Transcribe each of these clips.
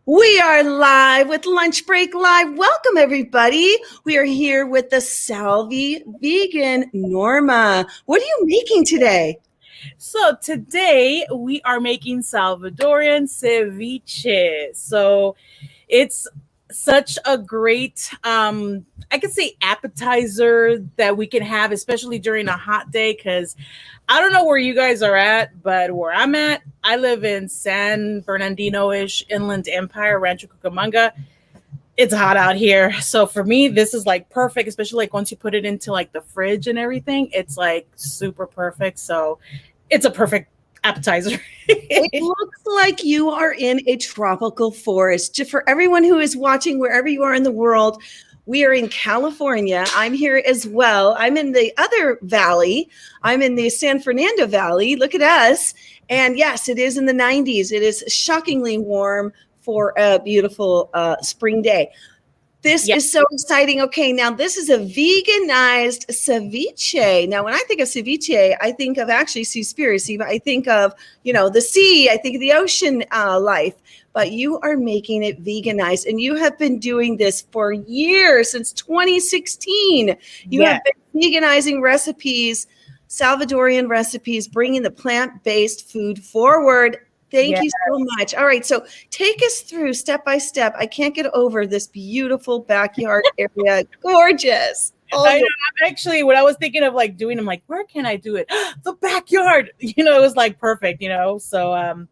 We are live with Lunch Break Live. Welcome, everybody. We are here with the Salvi Vegan Norma. What are you making today? So today we are making Salvadoran ceviche. So it's such a great, I could say, appetizer that we can have, especially during a hot day. Because I don't know where you guys are at, but where I'm at, I live in San Bernardino-ish Inland Empire, Rancho Cucamonga. It's hot out here. So for me, this is like perfect, especially like once you put it into like the fridge and everything, it's like super perfect. So it's a perfect appetizer. It looks like you are in a tropical forest. For everyone who is watching, wherever you are in the world, we are in California. I'm here as well. I'm in the other valley. I'm in the San Fernando Valley. Look at us. And yes, it is in the 90s. It is shockingly warm for a beautiful spring day. This is so exciting. Okay, now this is a veganized ceviche. Now, when I think of ceviche, I think of actually Seaspiracy, but I think of, the sea, I think of the ocean life. But you are making it veganized, and you have been doing this for years, since 2016. You have been veganizing recipes, Salvadorian recipes, bringing the plant-based food forward. Thank you so much. All right. So take us through step by step. I can't get over this beautiful backyard area. Gorgeous. I know. Actually, what I was thinking of like doing, I'm like, where can I do it? The backyard. It was like perfect, So,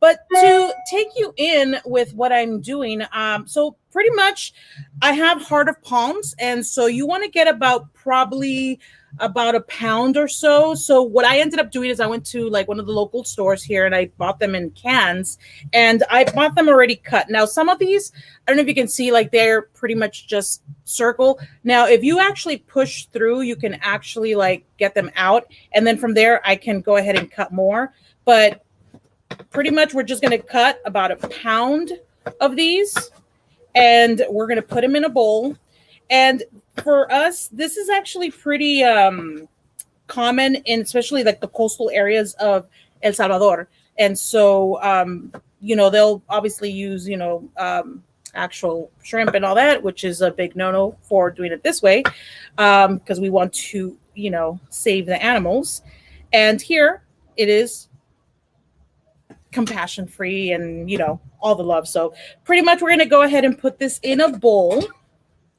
but to take you in with what I'm doing, so pretty much I have heart of palms. And so you want to get probably about a pound or so. So what I ended up doing is I went to like one of the local stores here and I bought them in cans, and I bought them already cut. Now, some of these, I don't know if you can see, like they're pretty much just circle. Now, if you actually push through, you can actually like get them out. And then from there, I can go ahead and cut more. But pretty much we're just going to cut about a pound of these, and we're going to put them in a bowl. And for us, this is actually pretty common in especially like the coastal areas of El Salvador. And so, they'll obviously use, actual shrimp and all that, which is a big no-no for doing it this way, because we want to, save the animals. And here it is compassion free and, all the love. So pretty much we're going to go ahead and put this in a bowl.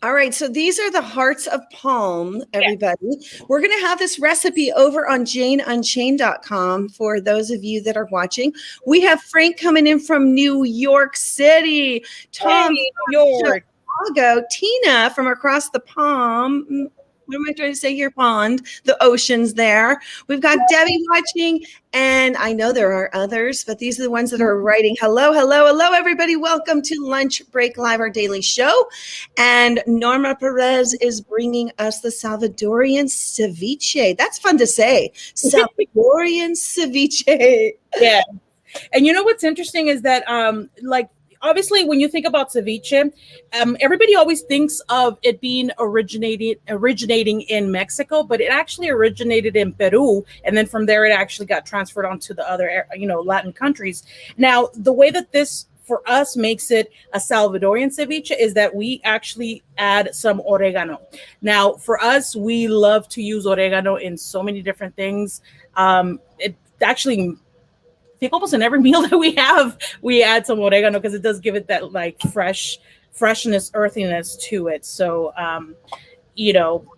All right, so these are the hearts of palm, everybody. Yeah. We're going to have this recipe over on JaneUnchained.com for those of you that are watching. We have Frank coming in from New York City, Tom from Chicago, Tina from across the pond. What am I trying to say here? Pond, the ocean's there. We've got Debbie watching, and I know there are others, but these are the ones that are writing. Hello, hello, hello, everybody. Welcome to Lunch Break Live, our daily show. And Norma Pérez is bringing us the Salvadorian ceviche. That's fun to say. Salvadorian ceviche. Yeah. And what's interesting is that, obviously, when you think about ceviche, everybody always thinks of it being originating in Mexico, but it actually originated in Peru, and then from there it actually got transferred onto the other, Latin countries. Now, the way that this for us makes it a Salvadorian ceviche is that we actually add some oregano. Now, for us, we love to use oregano in so many different things. It actually, I think almost in every meal that we have, we add some oregano because it does give it that like freshness, earthiness to it. So,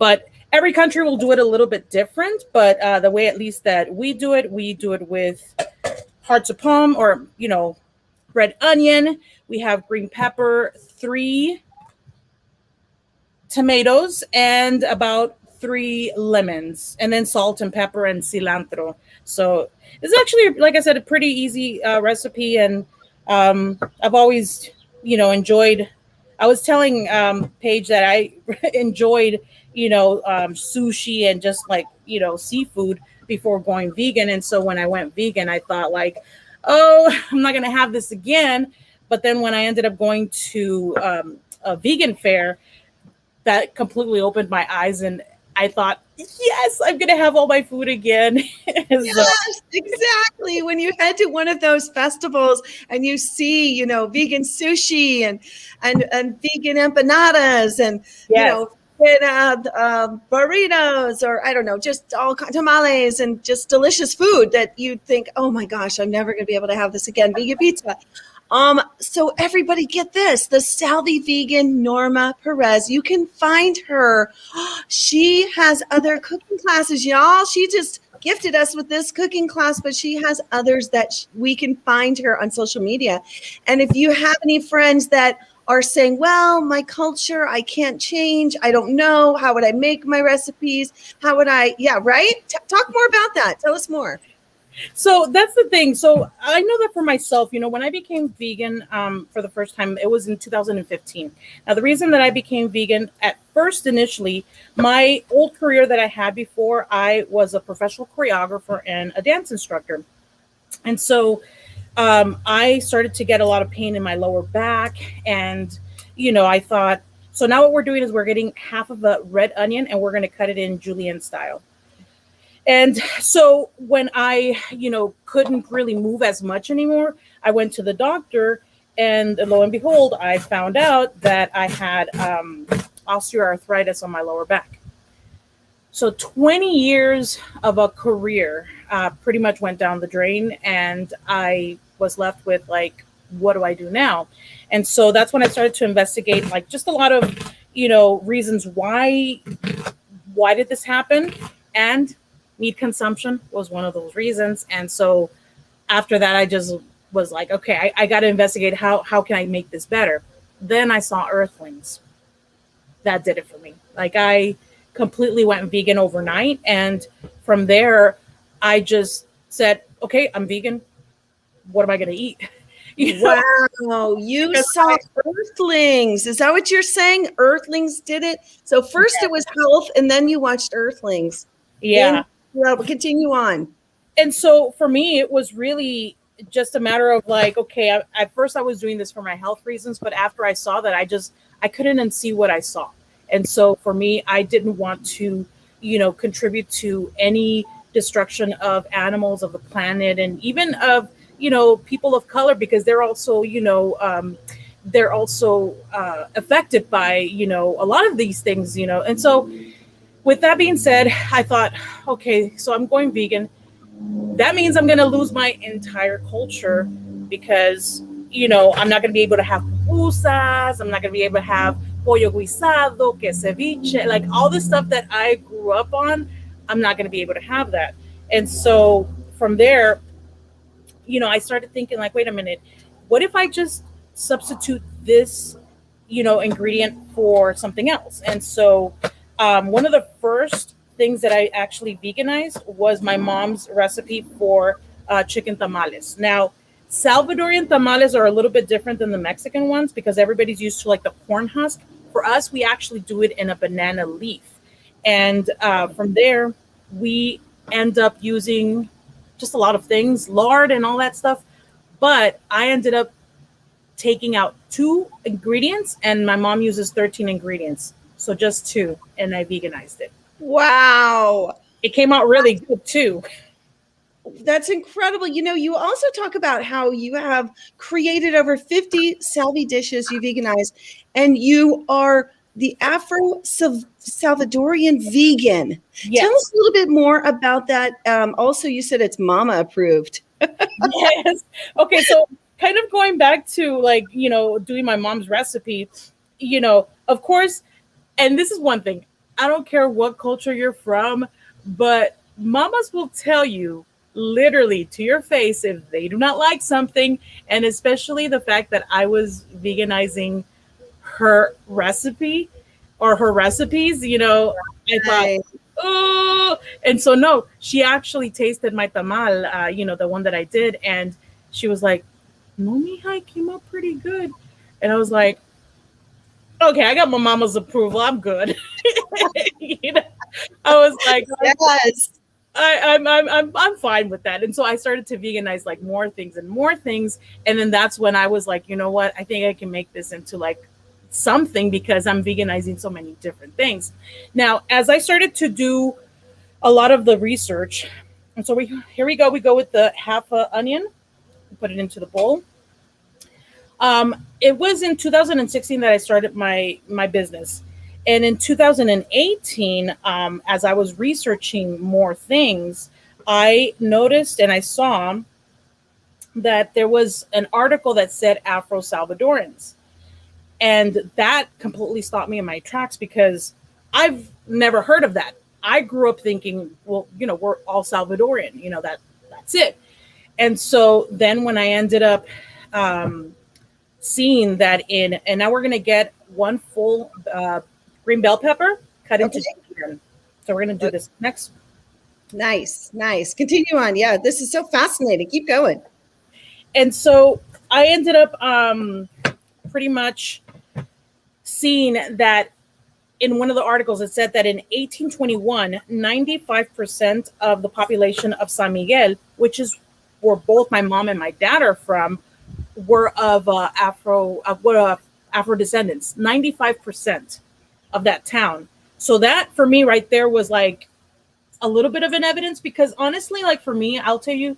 but every country will do it a little bit different. But the way at least that we do it with hearts of palm or, red onion. We have green pepper, 3 tomatoes, and about 3 lemons, and then salt and pepper and cilantro. So it's actually, like I said, a pretty easy recipe. And I've always, enjoyed, I was telling Paige that I enjoyed, sushi and just like, seafood before going vegan. And so when I went vegan, I thought like, oh, I'm not going to have this again. But then when I ended up going to a vegan fair, that completely opened my eyes. And I thought, yes, I'm gonna have all my food again. So, Yes, exactly. When you head to one of those festivals and you see, vegan sushi and vegan empanadas and yes. burritos, or I don't know, just all tamales and just delicious food that you think, oh my gosh, I'm never going to be able to have this again. Vegan pizza. So everybody get this, the Salvi Vegan Norma Perez. You can find her. She has other cooking classes, y'all. She just gifted us with this cooking class, but she has others that we can find her on social media. And if you have any friends that are saying, well, my culture, I can't change. I don't know. How would I make my recipes? How would I? Yeah, right? Talk more about that. Tell us more. So that's the thing. So I know that for myself, when I became vegan for the first time, it was in 2015. Now, the reason that I became vegan at first, initially, my old career that I had before, I was a professional choreographer and a dance instructor. And so I started to get a lot of pain in my lower back. And, I thought, so now what we're doing is we're getting half of a red onion and we're going to cut it in julienne style. And so when I, couldn't really move as much anymore, I went to the doctor, and lo and behold, I found out that I had osteoarthritis on my lower back. So 20 years of a career pretty much went down the drain, and I was left with like, what do I do now? And so that's when I started to investigate, like, just a lot of, reasons why did this happen? And meat consumption was one of those reasons. And so after that, I just was like, okay, I got to investigate how can I make this better? Then I saw Earthlings. That did it for me. Like, I completely went vegan overnight. And from there, I just said, okay, I'm vegan. What am I going to eat? Wow, you saw Earthlings. Is that what you're saying? Earthlings did it? So first it was health, and then you watched Earthlings. Yeah. Well, continue on. And so for me, it was really just a matter of like, okay, at first I was doing this for my health reasons, but after I saw that, I couldn't unsee what I saw. And so for me, I didn't want to, contribute to any destruction of animals, of the planet, and even of, people of color, because they're also, affected by, a lot of these things, And so with that being said, I thought, okay, so I'm going vegan. That means I'm going to lose my entire culture, because, I'm not going to be able to have pupusas. I'm not going to be able to have pollo guisado, que ceviche, like all the stuff that I grew up on. I'm not going to be able to have that. And so from there, I started thinking like, wait a minute, what if I just substitute this, ingredient for something else? And so one of the first things that I actually veganized was my mom's recipe for chicken tamales. Now, Salvadorian tamales are a little bit different than the Mexican ones because everybody's used to like the corn husk. For us, we actually do it in a banana leaf. And from there, we end up using just a lot of things, lard and all that stuff. But I ended up taking out 2 ingredients, and my mom uses 13 ingredients. So just 2, and I veganized it. Wow. It came out really good too. That's incredible. You also talk about how you have created over 50 Salvi dishes you veganized, and you are the Afro Salvadorian vegan. Yes. Tell us a little bit more about that. Also, you said it's mama approved. Yes. Okay. So kind of going back to like, doing my mom's recipe, of course, and this is one thing, I don't care what culture you're from, but mamas will tell you literally to your face if they do not like something. And especially the fact that I was veganizing her recipe or her recipes, I thought, oh, and so no, she actually tasted my tamal, the one that I did, and she was like, no, mija, it came out pretty good. And I was like, okay, I got my mama's approval, I'm good. I was like, yes, I'm fine with that. And so I started to veganize like more things, and then that's when I was like, you know what, I think I can make this into like something because I'm veganizing so many different things. Now, as I started to do a lot of the research, and so here we go. We go with the half a onion, put it into the bowl. It was in 2016 that I started my business, and in 2018, as I was researching more things, I noticed and I saw that there was an article that said Afro Salvadorans. And that completely stopped me in my tracks because I've never heard of that. I grew up thinking, well, we're all Salvadorian, that's it. And so then when I ended up seeing that and now we're going to get one full green bell pepper cut into chicken. So we're going to do this next. Nice. Continue on. Yeah, this is so fascinating. Keep going. And so I ended up pretty much seeing that in one of the articles, it said that in 1821, 95% of the population of San Miguel, which is where both my mom and my dad are from, were of Afro descendants. 95% of that town. So that for me right there was like a little bit of an evidence because honestly, like for me, I'll tell you,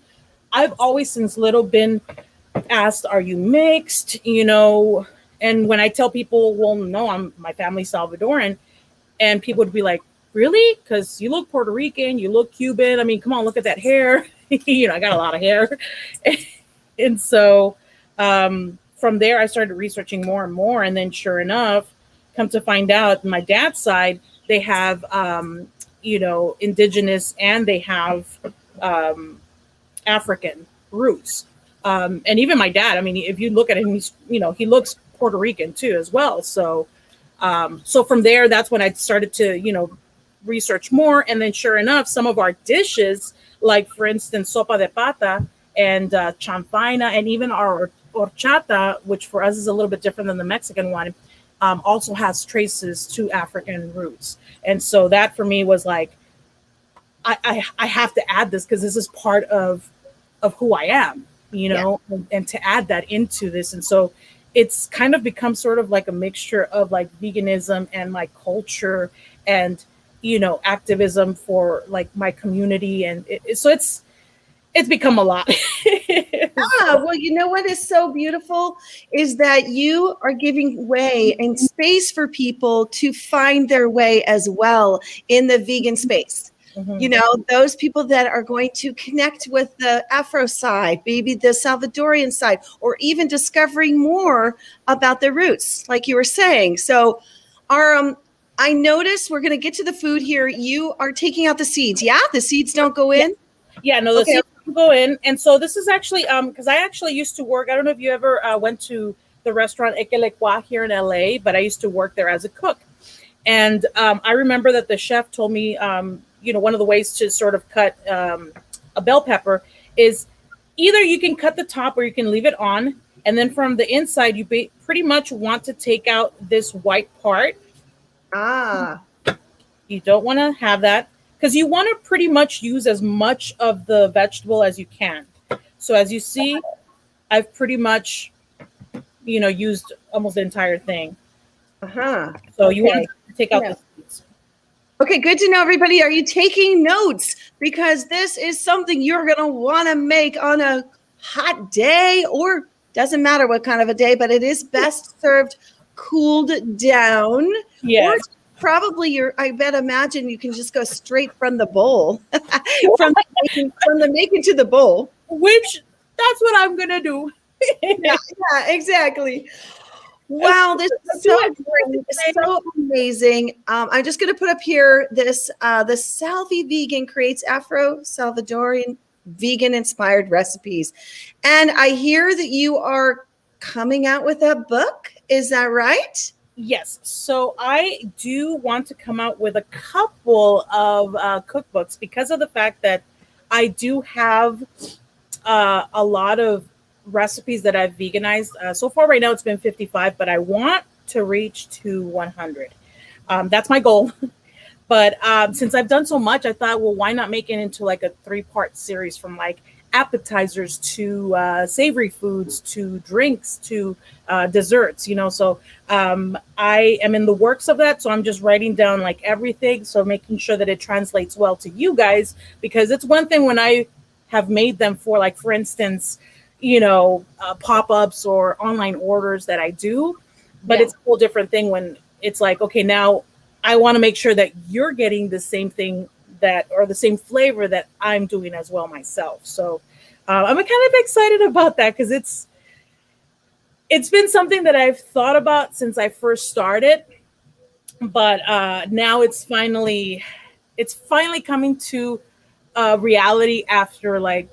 I've always since little been asked, "Are you mixed?" And when I tell people, well, no, my family's Salvadoran, and people would be like, really? Because you look Puerto Rican, you look Cuban. I mean, come on, look at that hair. I got a lot of hair. And so from there, I started researching more and more. And then sure enough, come to find out, my dad's side, they have, indigenous and they have African roots. And even my dad, I mean, if you look at him, he looks Puerto Rican too as well. So from there, that's when I started to, research more. And then sure enough, some of our dishes, like for instance, sopa de pata and champaina, and even our horchata, which for us is a little bit different than the Mexican one, also has traces to African roots. And so that for me was like, I have to add this because this is part of who I am, and to add that into this. And so it's kind of become sort of like a mixture of like veganism and my culture and, activism for like my community. And so it's become a lot. Well, you know what is so beautiful is that you are giving way and space for people to find their way as well in the vegan space. Mm-hmm. Those people that are going to connect with the Afro side, maybe the Salvadorian side, or even discovering more about their roots, like you were saying. So I noticed we're going to get to the food here. You are taking out the seeds. Yeah, the seeds don't go in? Yeah, no, the seeds don't go in. And so this is actually, because I actually used to work, I don't know if you ever went to the restaurant Equelequa here in LA, but I used to work there as a cook. And I remember that the chef told me, one of the ways to sort of cut a bell pepper is either you can cut the top or you can leave it on. And then from the inside, you pretty much want to take out this white part. You don't want to have that because you want to pretty much use as much of the vegetable as you can. So as you see, I've pretty much, used almost the entire thing. So you want to take out the seeds. Okay, good to know, everybody. Are you taking notes? Because this is something you're going to want to make on a hot day, or doesn't matter what kind of a day, but it is best served cooled down. Yes. Or probably I imagine you can just go straight from the bowl, from the making to the bowl. Which that's what I'm going to do. yeah, exactly. Wow, this is so great, so amazing. I'm just going to put up here this, the Salvi Vegan creates Afro Salvadoran vegan inspired recipes. And I hear that you are coming out with a book. Is that right? Yes. So I do want to come out with a couple of cookbooks because of the fact that I do have a lot of recipes that I've veganized. So far right now it's been 55, but I want to reach to 100. That's my goal. But since I've done so much, I thought, well, why not make it into like a 3-part series from like appetizers to savory foods to drinks to desserts, so I am in the works of that. So I'm just writing down like everything, so making sure that it translates well to you guys, because it's one thing when I have made them for, like, for instance, pop-ups or online orders that I do, but it's a whole different thing when it's like, okay, now I want to make sure that you're getting the same thing or the same flavor that I'm doing as well myself. So I'm kind of excited about that, because it's been something that I've thought about since I first started, but now it's finally coming to reality after like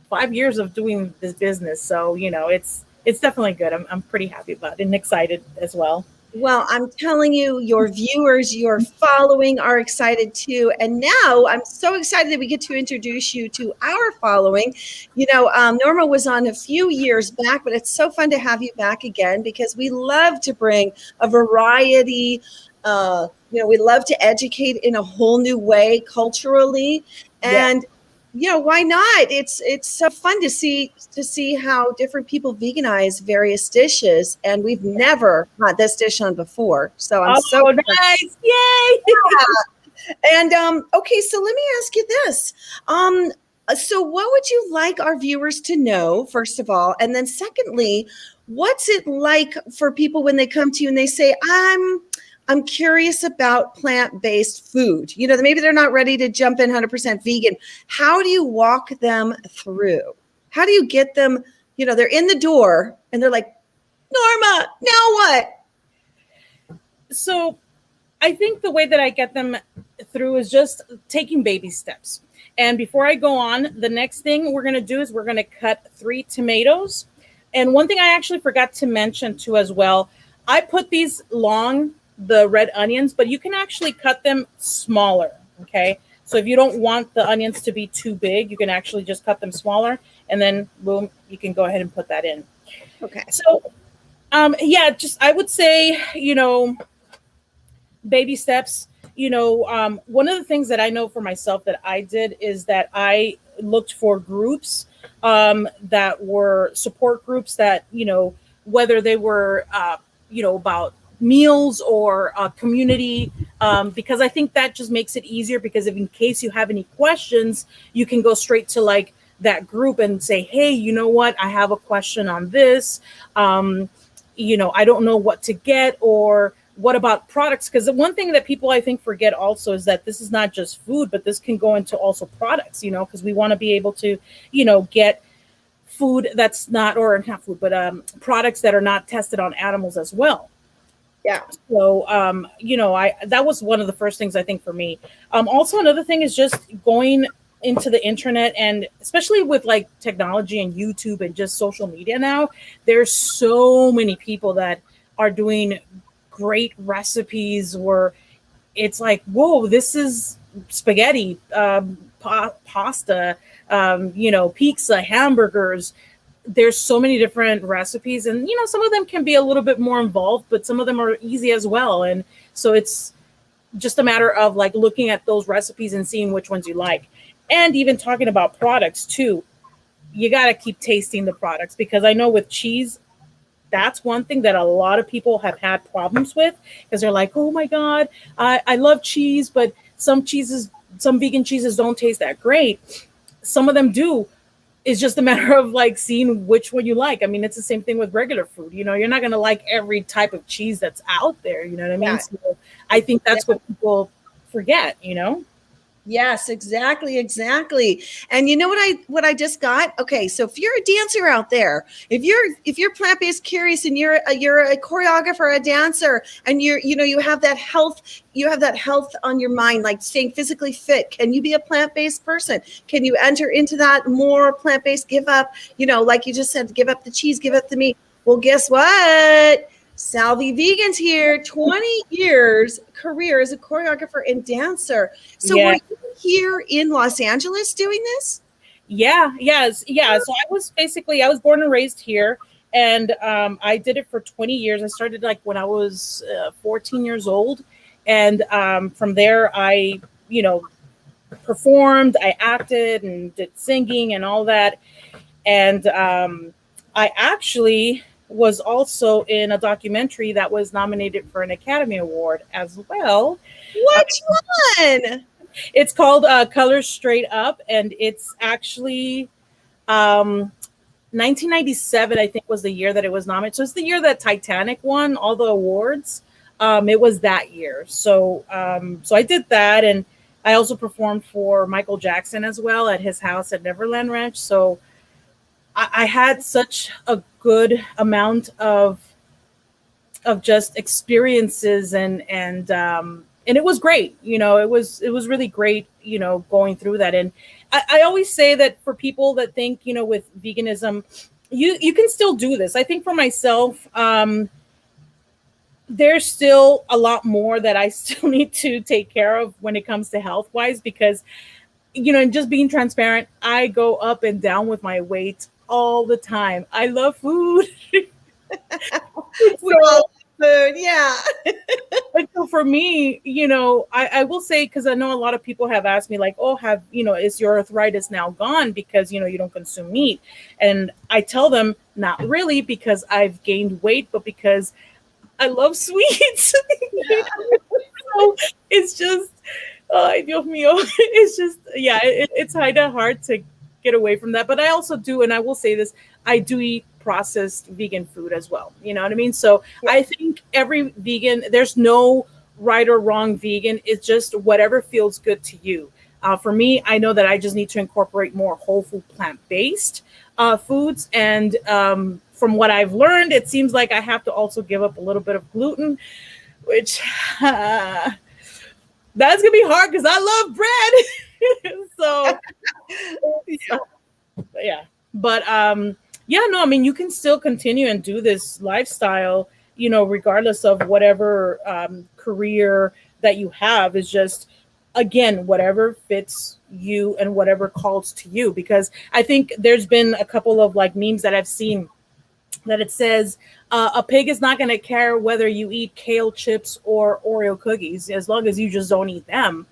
5 years of doing this business. So it's definitely good. I'm pretty happy about it and excited as well. Well, I'm telling you, your viewers, your following are excited too. And now I'm so excited that we get to introduce you to our following. Norma was on a few years back, but it's so fun to have you back again, because we love to bring a variety. We love to educate in a whole new way culturally. And why not? It's so fun to see how different people veganize various dishes, and we've never had this dish on before. So I'm so nice. Yay! Yeah. And okay, so let me ask you this. So what would you like our viewers to know, first of all? And then secondly, what's it like for people when they come to you and they say, I'm curious about plant-based food. Maybe they're not ready to jump in 100% vegan. How do you walk them through? How do you get them, they're in the door and they're like, Norma, now what? So I think the way that I get them through is just taking baby steps. And before I go on, the next thing we're going to do is we're going to cut 3 tomatoes. And one thing I actually forgot to mention too as well, I put these the red onions, but you can actually cut them smaller. Okay. So if you don't want the onions to be too big, you can actually just cut them smaller, and then boom, you can go ahead and put that in. Okay. So, I would say, baby steps. One of the things that I know for myself that I did is that I looked for groups that were support groups that, whether they were, about meals or community, because I think that just makes it easier, because if in case you have any questions, you can go straight to like that group and say, hey, you know what, I have a question on this. I don't know what to get, or what about products? Because the one thing that people I think forget also is that this is not just food, but this can go into also products, because we want to be able to, get food that's not food, but products that are not tested on animals as well. Yeah. So, that was one of the first things I think for me. Also, another thing is just going into the internet, and especially with like technology and YouTube and just social media now, there's so many people that are doing great recipes where it's like, whoa, this is spaghetti, pasta, pizza, hamburgers. There's so many different recipes, and some of them can be a little bit more involved, but some of them are easy as well. And so it's just a matter of like looking at those recipes and seeing which ones you like. And even talking about products too, you got to keep tasting the products, because I know with cheese, that's one thing that a lot of people have had problems with, because they're like, oh my God, I love cheese, but some vegan cheeses don't taste that great. Some of them do. It's just a matter of like seeing which one you like. I mean, it's the same thing with regular food. You're not going to like every type of cheese that's out there. You know what I mean? Yeah. So I think that's what people forget, Yes, exactly. And you know what I just got? Okay, so if you're a dancer out there, if you're plant-based curious and you're a choreographer, a dancer, and you have that health on your mind, like staying physically fit, can you be a plant-based person? Can you enter into that more plant-based, give up, like you just said, give up the cheese, give up the meat? Well, guess what? Salvi Vegan's here, 20 years career as a choreographer and dancer. So were you here in Los Angeles doing this? Yes. So I was born and raised here, and I did it for 20 years. I started like when I was 14 years old. And from there, I, performed, I acted and did singing and all that. And I actually was also in a documentary that was nominated for an Academy Award as well. Which one? It's called Colors Straight Up, and it's actually 1997, I think, was the year that it was nominated. So it's the year that Titanic won all the awards. It was that year. So so I did that, and I also performed for Michael Jackson as well at his house at Neverland Ranch. So I had such a good amount of just experiences, and it was great. You know, it was really great, you know, going through that. And I always say that for people that think, you know, with veganism, you can still do this. I think for myself, there's still a lot more that I still need to take care of when it comes to health wise, because, you know, and just being transparent, I go up and down with my weight all the time. I love food. We all love food, yeah. So for me, you know, I will say, because I know a lot of people have asked me like, oh, is your arthritis now gone because, you know, you don't consume meat? And I tell them not really, because I've gained weight, but because I love sweets. Yeah. So it's just, Dios mío, it's just, yeah, it's kind of hard to get away from that. But I also do, and I will say this, I do eat processed vegan food as well. You know what I mean? So yeah. I think every vegan, there's no right or wrong vegan. It's just whatever feels good to you. For me, I know that I just need to incorporate more whole food, plant-based foods. And from what I've learned, it seems like I have to also give up a little bit of gluten, which that's going to be hard because I love bread. So, yeah. But yeah, no, I mean, you can still continue and do this lifestyle, you know, regardless of whatever career that you have. Is just, again, whatever fits you and whatever calls to you. Because I think there's been a couple of like memes that I've seen that it says a pig is not going to care whether you eat kale chips or Oreo cookies, as long as you just don't eat them.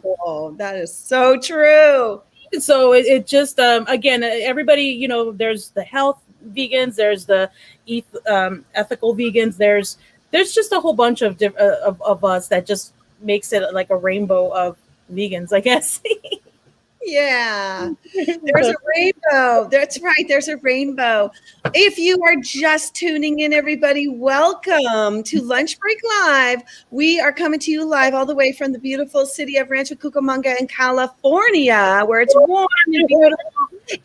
Oh, that is so true. So it just, again, everybody, you know, there's the health vegans, there's the ethical vegans, there's just a whole bunch of us that just makes it like a rainbow of vegans, I guess. Yeah, there's a rainbow. That's right. There's a rainbow. If you are just tuning in, everybody, welcome to Lunch Break Live. We are coming to you live all the way from the beautiful city of Rancho Cucamonga in California, where it's warm and beautiful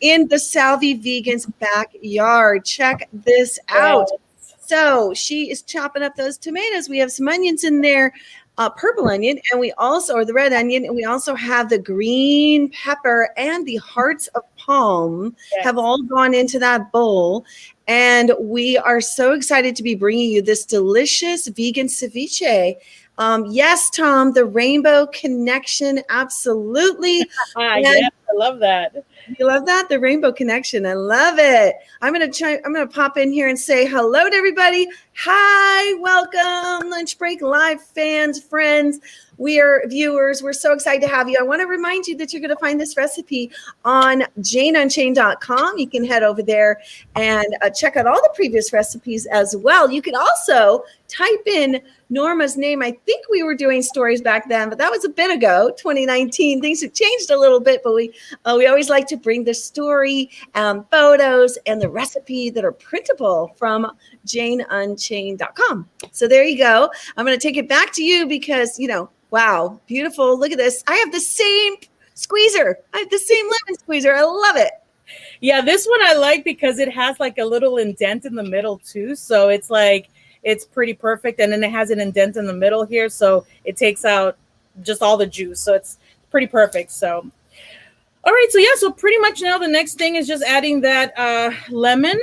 in the Salvi Vegan's backyard. Check this out. So she is chopping up those tomatoes. We have some onions in there. Purple onion, and we also, or the red onion, and we also have the green pepper and the hearts of palm have all gone into that bowl. And we are so excited to be bringing you this delicious vegan ceviche. Yes, Tom, the rainbow connection, absolutely. Yeah, I love that. You love that? The rainbow connection. I love it. I'm gonna pop in here and say hello to everybody. Hi, welcome, Lunch Break Live fans, friends. We are viewers. We're so excited to have you. I want to remind you that you're going to find this recipe on janeunchained.com. You can head over there and check out all the previous recipes as well. You can also type in Norma's name. I think we were doing stories back then, but that was a bit ago, 2019. Things have changed a little bit, but we always like to bring the story, photos, and the recipe that are printable from janeunchained.com. So there you go. I'm going to take it back to you because, you know, wow, beautiful. Look at this. I have the same squeezer. I have the same lemon squeezer. I love it. Yeah, this one I like because it has like a little indent in the middle too. So it's like, it's pretty perfect. And then it has an indent in the middle here. So it takes out just all the juice. So it's pretty perfect. So, all right. So yeah, so pretty much now the next thing is just adding that lemon.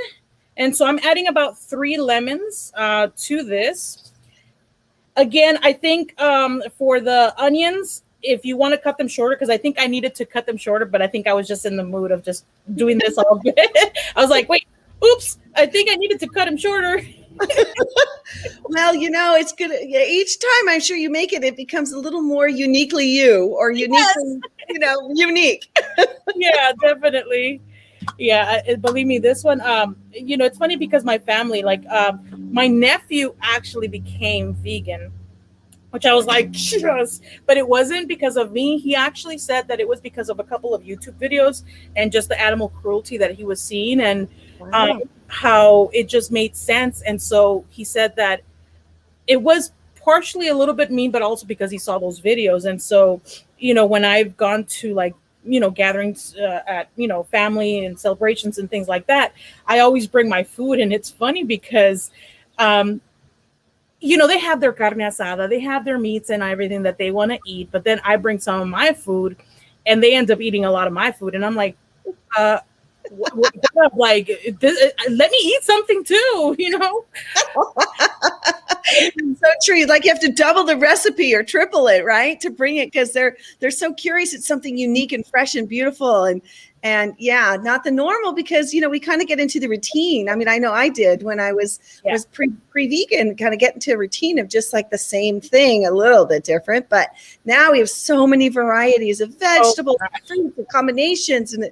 And so I'm adding about 3 lemons to this. Again, I think for the onions, if you want to cut them shorter, because I think I needed to cut them shorter, but I think I was just in the mood of just doing this all good. I was like, wait, oops, I think I needed to cut them shorter. Well, it's good. Yeah, each time I'm sure you make it, it becomes a little more uniquely you or uniquely, unique. Yeah, definitely. Yeah, believe me, this one, it's funny because my family, like, my nephew actually became vegan, which I was like, yes, but it wasn't because of me. He actually said that it was because of a couple of YouTube videos and just the animal cruelty that he was seeing, and Wow. how it just made sense. And so he said that it was partially a little bit mean, but also because he saw those videos. And so, when I've gone to, like, gatherings at, family and celebrations and things like that, I always bring my food. And it's funny because, um, they have their carne asada, they have their meats and everything that they want to eat. But then I bring some of my food and they end up eating a lot of my food. And I'm like, uh, like, let me eat something too. So true. Like you have to double the recipe or triple it, right? To bring it, because they're so curious. It's something unique and fresh and beautiful, and yeah, not the normal, because we kind of get into the routine. I mean, I know I did when I was pre-vegan, kind of get into a routine of just like the same thing, a little bit different. But now we have so many varieties of vegetables, fruits, and combinations, and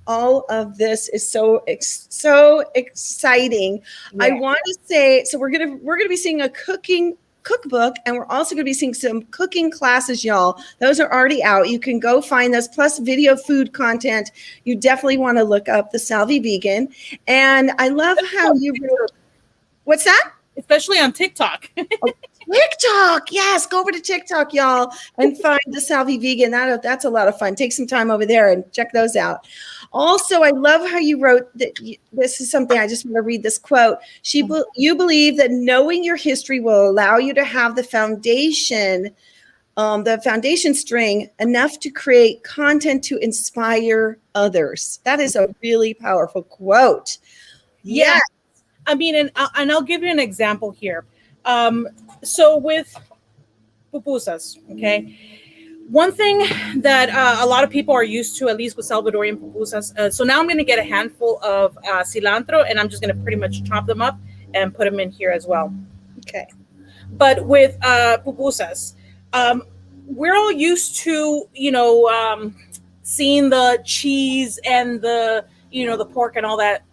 all of this is so exciting. Yeah. I want to say, so we're gonna be seeing a cookbook, and we're also going to be seeing some cooking classes, y'all. Those are already out. You can go find those, plus video food content. You definitely want to look up the Salvi Vegan. And I love how you wrote. What's that? Especially on TikTok. TikTok, yes, go over to TikTok, y'all, and find the Salvi Vegan. That's a lot of fun. Take some time over there and check those out. Also, I love how you wrote that. This is something I just want to read this quote. You believe that knowing your history will allow you to have the foundation string enough to create content to inspire others. That is a really powerful quote. Yeah. Yes. I mean, and I'll give you an example here. So with pupusas, okay, one thing that a lot of people are used to, at least with Salvadorian pupusas. So now I'm going to get a handful of cilantro, and I'm just going to pretty much chop them up and put them in here as well. Okay. But with pupusas, we're all used to, seeing the cheese and the pork and all that,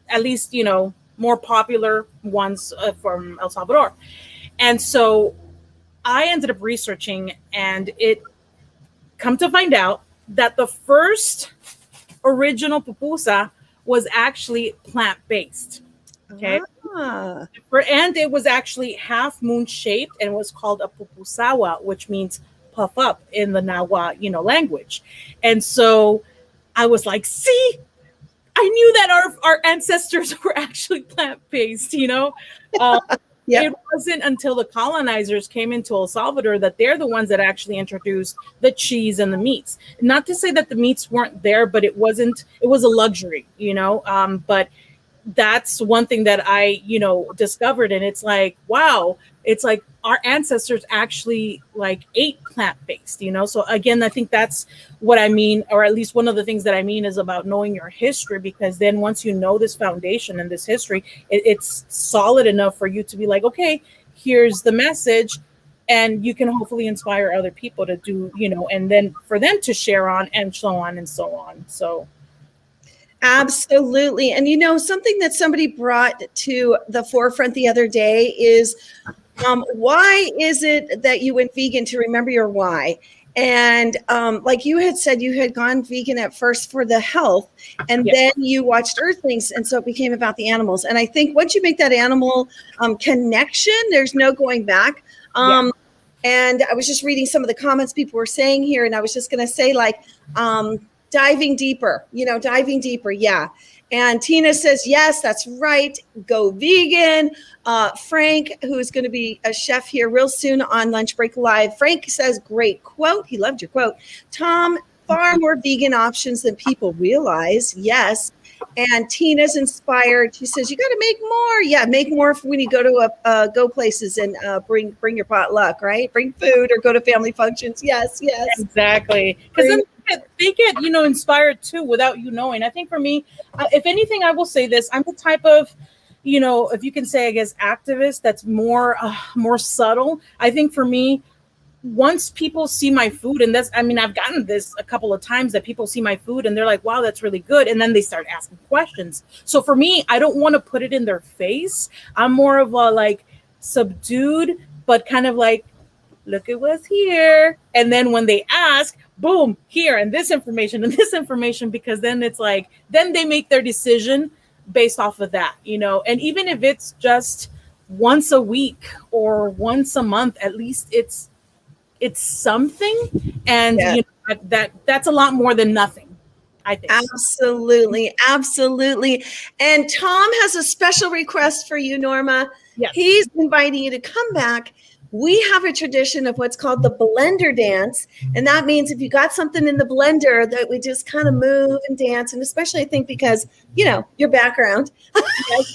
at least, more popular ones from El Salvador. And so I ended up researching, and it come to find out that the first original pupusa was actually plant-based. Okay. And it was actually half moon shaped, and was called a pupusawa, which means puff up in the Nahua, language. And so I was like, see, I knew that our ancestors were actually plant-based, Yep. It wasn't until the colonizers came into El Salvador that they're the ones that actually introduced the cheese and the meats. Not to say that the meats weren't there, but it was a luxury, but that's one thing that I, discovered. And it's like, wow, it's like our ancestors actually like ate plant-based, So again, I think that's what I mean, or at least one of the things that I mean is about knowing your history, because then once you know this foundation and this history, it's solid enough for you to be like, okay, here's the message, and you can hopefully inspire other people to do, and then for them to share on and so on and so on. So absolutely. And something that somebody brought to the forefront the other day is why is it that you went vegan? To remember your why. And like you had said, you had gone vegan at first for the health, and then you watched Earthlings, and so it became about the animals. And I think once you make that animal connection, there's no going back. And I was just reading some of the comments people were saying here, and I was just going to say, like, diving deeper, yeah. And Tina says, yes, that's right. Go vegan. Frank, who is going to be a chef here real soon on Lunch Break Live. Frank says, great quote. He loved your quote. Tom, far more vegan options than people realize. Yes. And Tina's inspired. She says, you got to make more. Yeah, make more when you go to go places and bring your potluck, right? Bring food or go to family functions. Yes. Exactly. Because then they get, inspired too without you knowing. I think for me, if anything, I will say this. I'm the type of if you can say, I guess, activist, that's more subtle. I think for me, once people see my food, and I've gotten this a couple of times, that people see my food and they're like, wow, that's really good. And then they start asking questions. So for me, I don't want to put it in their face. I'm more of a like subdued, but kind of like, look at what's here. And then when they ask, boom, here, and this information, because then it's like, then they make their decision based off of that, and even if it's just once a week or once a month, at least it's something. And Yeah. that's a lot more than nothing, I think. Absolutely. Absolutely. And Tom has a special request for you, Norma. Yes. He's inviting you to come back. We have a tradition of what's called the blender dance. And that means if you got something in the blender, that we just kind of move and dance. And especially, I think, because, your background. Years.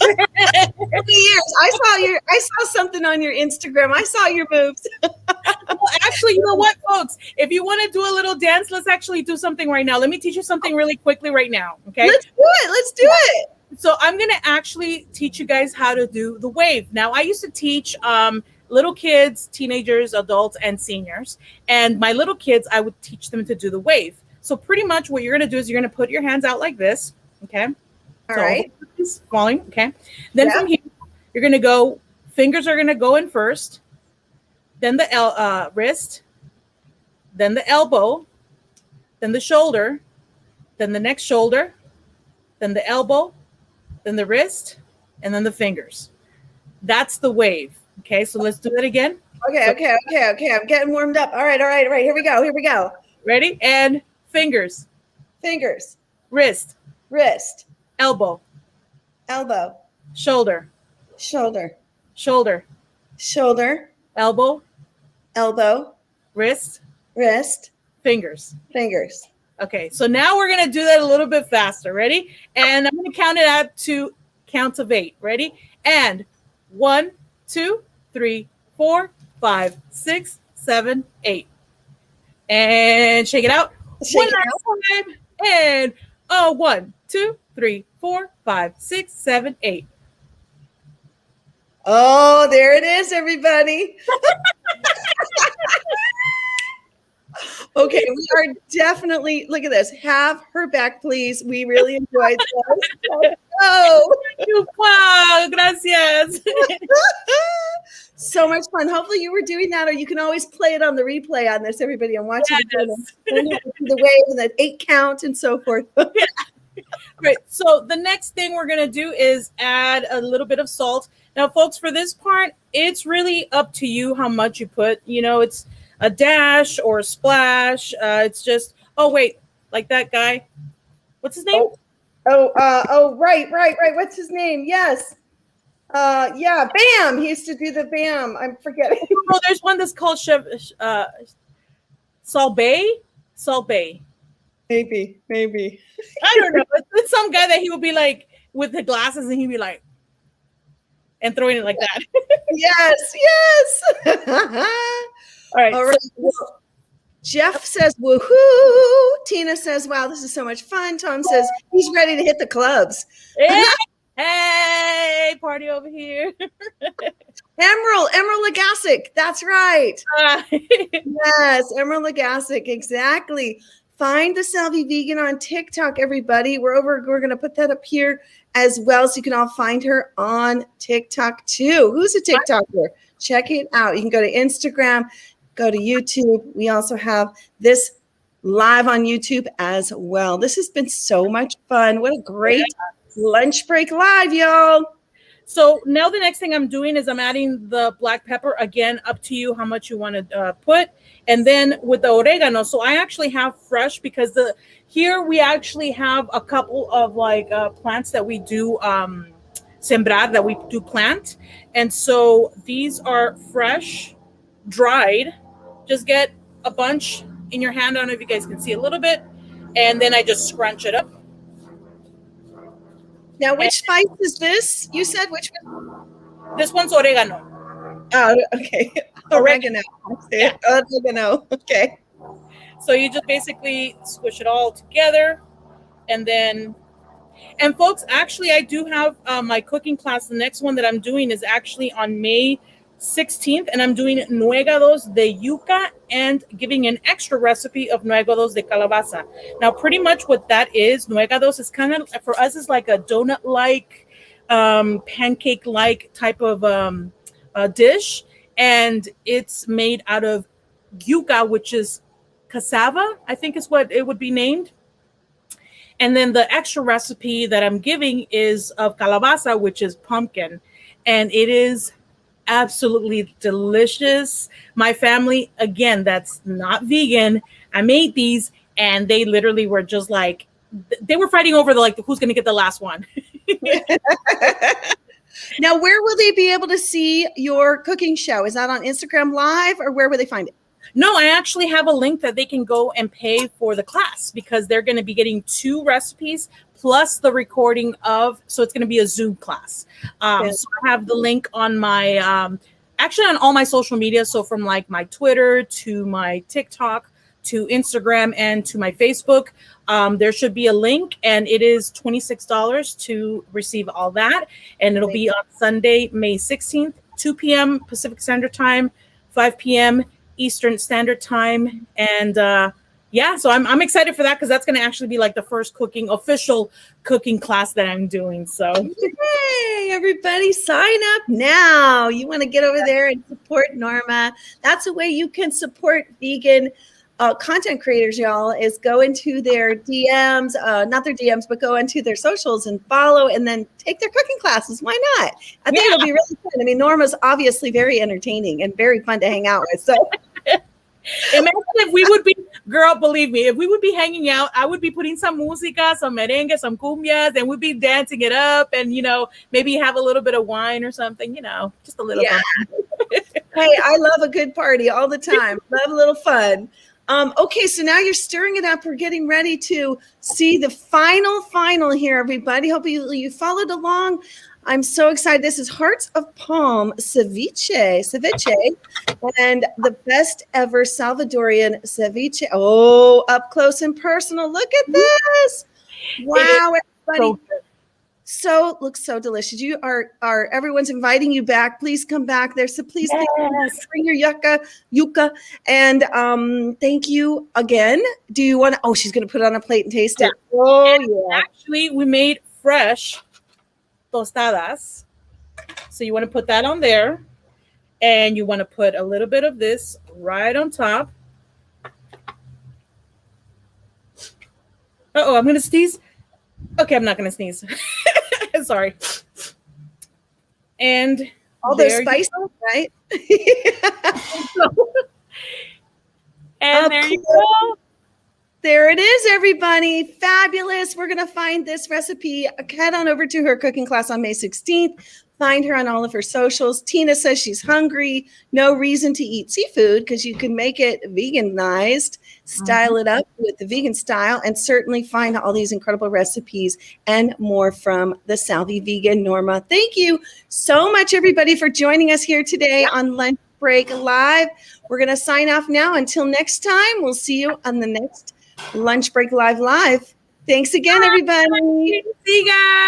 I saw something on your Instagram. I saw your moves. Well, actually, you know what, folks? If you want to do a little dance, let's actually do something right now. Let me teach you something really quickly right now. Okay. Let's do it. So I'm going to actually teach you guys how to do the wave. Now, I used to teach little kids, teenagers, adults, and seniors. And my little kids, I would teach them to do the wave. So pretty much what you're going to do is you're going to put your hands out like this. Okay. All right. Falling. Okay. Then from here, you're going to go, fingers are going to go in first, then the wrist, then the elbow, then the shoulder, then the next shoulder, then the elbow, then the wrist, and then the fingers. That's the wave. Okay, so let's do that again. Okay. I'm getting warmed up. All right. Here we go. Ready? And fingers. Fingers. Wrist. Elbow. Shoulder. Elbow. Wrist. Fingers. Okay, so now we're going to do that a little bit faster. Ready? And I'm going to count it out to counts of 8. Ready? And 1, 2, 3, 4, 5, 6, 7, 8. And shake it out. One last time. And 1, 2, 3, 4, 5, 6, 7, 8. Oh, there it is, everybody. Okay, we are definitely, look at this. Have her back, please. We really enjoyed this. Oh, wow, gracias. So much fun. Hopefully you were doing that, or you can always play it on the replay on this, everybody. I'm watching the wave and the 8 count and so forth. Right. So the next thing we're going to do is add a little bit of salt. Now, folks, for this part, it's really up to you how much you put. It's a dash or a splash. It's just, like that guy. What's his name? Right. What's his name? Yes. Bam. He used to do the Bam. I'm forgetting. Oh, there's one that's called Salvi. Maybe. I don't know. It's some guy that he would be like with the glasses, and he'd be like, and throwing it like that. Yes. All right. So, Jeff says, woohoo. Tina says, wow, this is so much fun. Tom says he's ready to hit the clubs. Hey, party over here. Emerald Lagassic. That's right. Yes, Emerald Lagassic. Exactly. Find the Salvi Vegan on TikTok, everybody. We're going to put that up here as well, so you can all find her on TikTok too. Who's a TikToker? Check it out. You can go to Instagram, go to YouTube. We also have this live on YouTube as well. This has been so much fun. What a great lunch break live, y'all. So now the next thing I'm doing is I'm adding the black pepper. Again, up to you how much you want to put. And then with the oregano, so I actually have fresh, because here we actually have a couple of plants that we do sembrar, that we do plant. And so these are fresh, dried. Just get a bunch in your hand. I don't know if you guys can see a little bit. And then I just scrunch it up. Now, which spice is this? You said which one? This one's oregano. Oh, okay. Oregano. Yeah. Oregano. Okay. So you just basically squish it all together and then And folks, actually, I do have my cooking class. The next one that I'm doing is actually on May 16th, and I'm doing nuegados de yuca and giving an extra recipe of nuegados de calabaza. Now, pretty much what that is, nuegados is kind of, for us, is like a donut-like, pancake-like type of dish, and it's made out of yuca, which is cassava, I think is what it would be named. And then the extra recipe that I'm giving is of calabaza, which is pumpkin. And it is absolutely delicious. My family, again, that's not vegan, I made these and they literally were just like, they were fighting over who's going to get the last one. Now, where will they be able to see your cooking show? Is that on Instagram Live or where will they find it? No, I actually have a link that they can go and pay for the class because they're going to be getting 2 recipes plus the recording so it's going to be a Zoom class. So I have the link on my, actually on all my social media. So from like my Twitter to my TikTok to Instagram and to my Facebook, there should be a link, and it is $26 to receive all that. And it'll be on Sunday, May 16th, 2 p.m. Pacific Standard Time, 5 p.m. Eastern Standard Time. And so I'm excited for that because that's going to actually be like the first official cooking class that I'm doing. So yay, everybody sign up now. You want to get over there and support Norma. That's a way you can support vegan content creators, y'all, is go into their DMs, not their DMs, but go into their socials and follow and then take their cooking classes. Why not? I think it'll be really fun. I mean, Norma's obviously very entertaining and very fun to hang out with. So imagine if we would be, girl, believe me, if we would be hanging out, I would be putting some música, some merengue, some cumbias, and we'd be dancing it up and, maybe have a little bit of wine or something, just a little fun. Hey, I love a good party all the time. Love a little fun. Okay, so now you're stirring it up. We're getting ready to see the final here, everybody. Hope you followed along. I'm so excited. This is Hearts of Palm ceviche, and the best ever Salvadorian ceviche. Oh, up close and personal. Look at this. Wow, everybody. Looks so delicious. You are everyone's inviting you back. Please come back there. So please bring your yuca. And thank you again. Do you want to? Oh, she's going to put it on a plate and taste it. Oh, yeah. Actually, we made fresh tostadas. So you want to put that on there. And you want to put a little bit of this right on top. Uh-oh, I'm going to sneeze. Okay, I'm not going to sneeze. Sorry. And all those spices, right? And there you go. There it is, everybody. Fabulous. We're going to find this recipe. Head on over to her cooking class on May 16th. Find her on all of her socials. Tina says she's hungry. No reason to eat seafood because you can make it veganized, style it up with the vegan style, and certainly find all these incredible recipes and more from the Salvi Vegan Norma. Thank you so much, everybody, for joining us here today on Lunch Break Live. We're going to sign off now. Until next time, we'll see you on the next Lunch Break Live. Thanks again, everybody. See you guys.